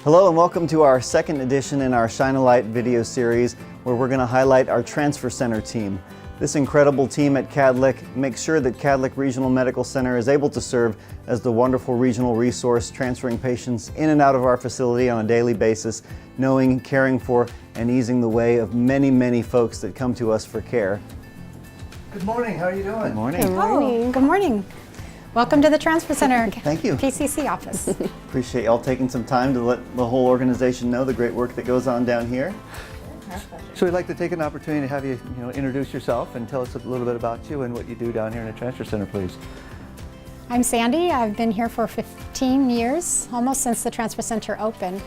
Hello and welcome to our second edition in our Shine a Light video series where we're going to highlight our Transfer Center team. This incredible team at Kadlec makes sure that Kadlec Regional Medical Center is able to serve as the wonderful regional resource, transferring patients in and out of our facility on a daily basis, knowing, caring for, and easing the way of many, many folks that come to us for care. Good morning, how are you doing? Good morning. Good morning. Oh, good morning. Welcome to the Transfer Center. Thank you. PCC office. Appreciate y'all taking some time to let the whole organization know the great work that goes on down here. So we'd like to take an opportunity to have you, introduce yourself and tell us a little bit about you and what you do down here in the Transfer Center, please. I'm Sandy. I've been here for 15 years, almost since the Transfer Center opened.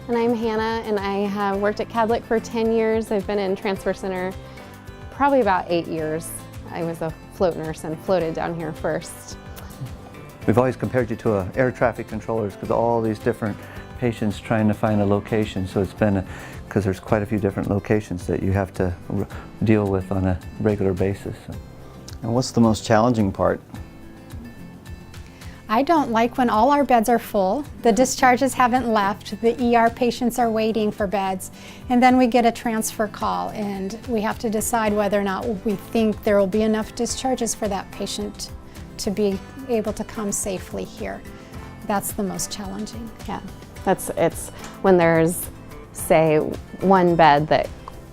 And I'm Hannah, and I have worked at Kadlec for 10 years. I've been in Transfer Center probably about 8 years. I was a float nurse and floated down here first. We've always compared you to air traffic controllers because all these different patients trying to find a location. So it's been, because there's quite a few different locations that you have to deal with on a regular basis. And what's the most challenging part? I don't like when all our beds are full, the discharges haven't left, the ER patients are waiting for beds, and then we get a transfer call and we have to decide whether or not we think there will be enough discharges for that patient to be able to come safely here. That's the most challenging. Yeah, it's when there's, say, one bed that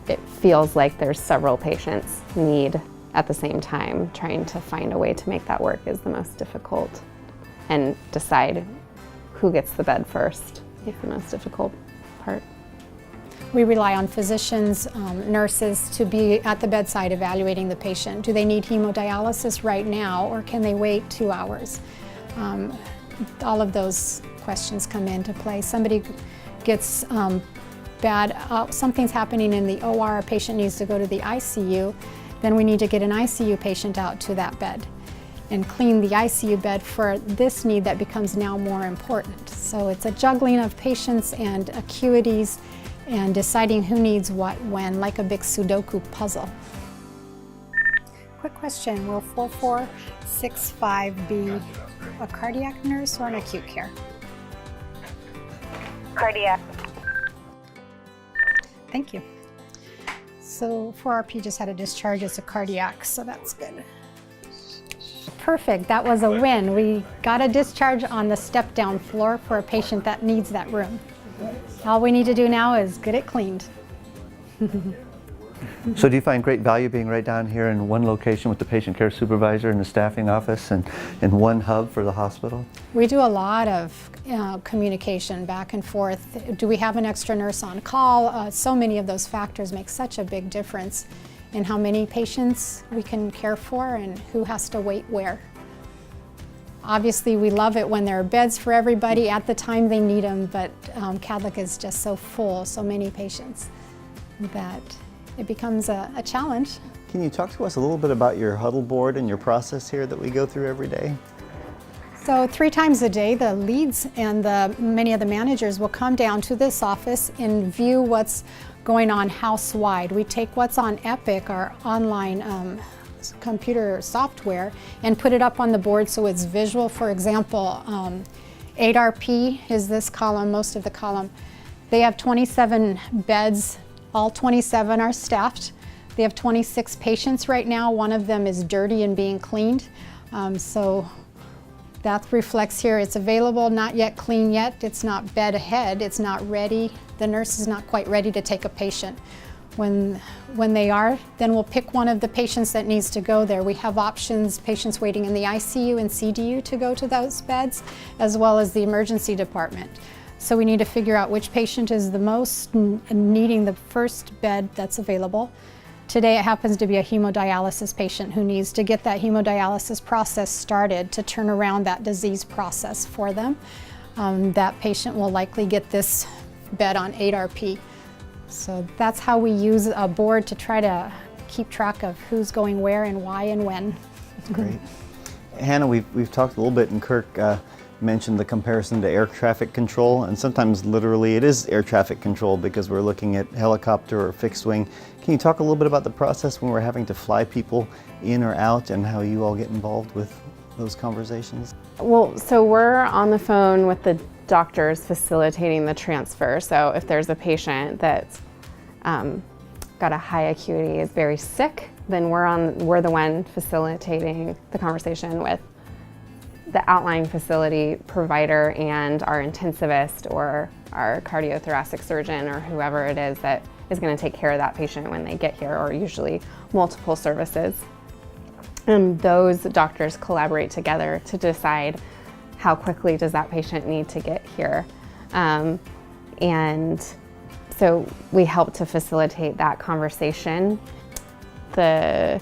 it feels like there's several patients need at the same time. Trying to find a way to make that work is the most difficult. And decide who gets the bed first is the most difficult part. We rely on physicians, nurses to be at the bedside evaluating the patient. Do they need hemodialysis right now or can they wait 2 hours? All of those questions come into play. Somebody gets something's happening in the OR, a patient needs to go to the ICU, then we need to get an ICU patient out to that bed and clean the ICU bed for this need that becomes now more important. So it's a juggling of patients and acuities and deciding who needs what when, like a big Sudoku puzzle. Quick question, will 4465 be a cardiac nurse or an acute care? Cardiac. Thank you. So 4RP just had a discharge as a cardiac, so that's good. Perfect, that was a win. We got a discharge on the step-down floor for a patient that needs that room. All we need to do now is get it cleaned. So do you find great value being right down here in one location with the patient care supervisor and the staffing office and in one hub for the hospital? We do a lot of communication back and forth. Do we have an extra nurse on call? So many of those factors make such a big difference in how many patients we can care for and who has to wait where. Obviously, we love it when there are beds for everybody at the time they need them, but Kadlec is just so full, so many patients, that it becomes a challenge. Can you talk to us a little bit about your huddle board and your process here that we go through every day? So 3 times a day, the leads and many of the managers will come down to this office and view what's going on house-wide. We take what's on Epic, our online computer software, and put it up on the board so it's visual. For example, 8RP is this column, most of the column. They have 27 beds, all 27 are staffed. They have 26 patients right now. One of them is dirty and being cleaned. So that reflects here. It's available, not yet clean yet. It's not bed ahead, it's not ready. The nurse is not quite ready to take a patient. When they are, then we'll pick one of the patients that needs to go there. We have options, patients waiting in the ICU and CDU to go to those beds, as well as the emergency department. So we need to figure out which patient is the most needing the first bed that's available. Today it happens to be a hemodialysis patient who needs to get that hemodialysis process started to turn around that disease process for them. That patient will likely get this bed on 8RP. So that's how we use a board to try to keep track of who's going where and why and when. That's great. Hannah, we've talked a little bit, and Kirk mentioned the comparison to air traffic control, and sometimes literally it is air traffic control because we're looking at helicopter or fixed wing. Can you talk a little bit about the process when we're having to fly people in or out and how you all get involved with those conversations? Well, so we're on the phone with the doctors facilitating the transfer. So if there's a patient that's got a high acuity, is very sick, then we're the one facilitating the conversation with the outlying facility provider and our intensivist or our cardiothoracic surgeon or whoever it is that is going to take care of that patient when they get here, or usually multiple services. And those doctors collaborate together to decide how quickly does that patient need to get here. And so we help to facilitate that conversation. The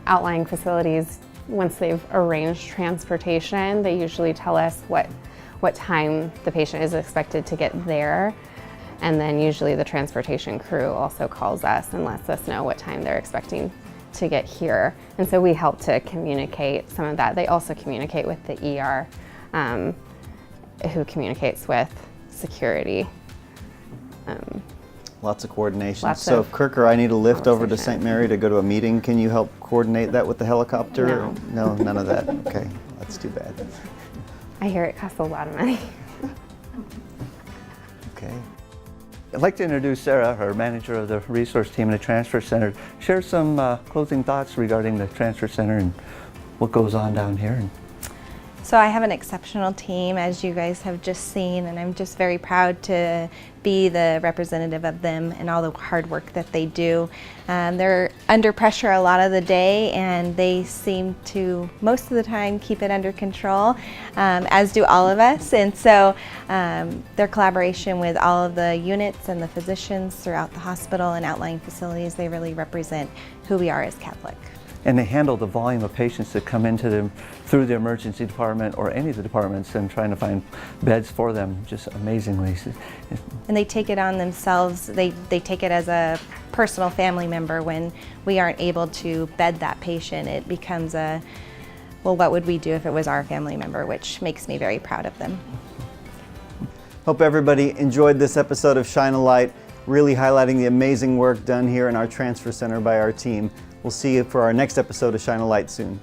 outlying facilities, once they've arranged transportation, they usually tell us what time the patient is expected to get there. And then usually the transportation crew also calls us and lets us know what time they're expecting to get here. And so we help to communicate some of that. They also communicate with the ER, who communicates with security. Lots of coordination. Lots so of Kirk or I need a lift over to conversation. St. Mary to go to a meeting. Can you help coordinate that with the helicopter? No. No, none of that. Okay, that's too bad. I hear it costs a lot of money. Okay. I'd like to introduce Sarah, our manager of the resource team in the transfer center. Share some closing thoughts regarding the transfer center and what goes on down here. So I have an exceptional team, as you guys have just seen, and I'm just very proud to be the representative of them and all the hard work that they do. They're under pressure a lot of the day, and they seem to, most of the time, keep it under control, as do all of us. And so their collaboration with all of the units and the physicians throughout the hospital and outlying facilities, they really represent who we are as Kadlec. And they handle the volume of patients that come into them through the emergency department or any of the departments and trying to find beds for them just amazingly. And they take it on themselves. They take it as a personal family member when we aren't able to bed that patient. It becomes a, well, what would we do if it was our family member, which makes me very proud of them. Hope everybody enjoyed this episode of Shine a Light, really highlighting the amazing work done here in our transfer center by our team. We'll see you for our next episode of Shine a Light soon.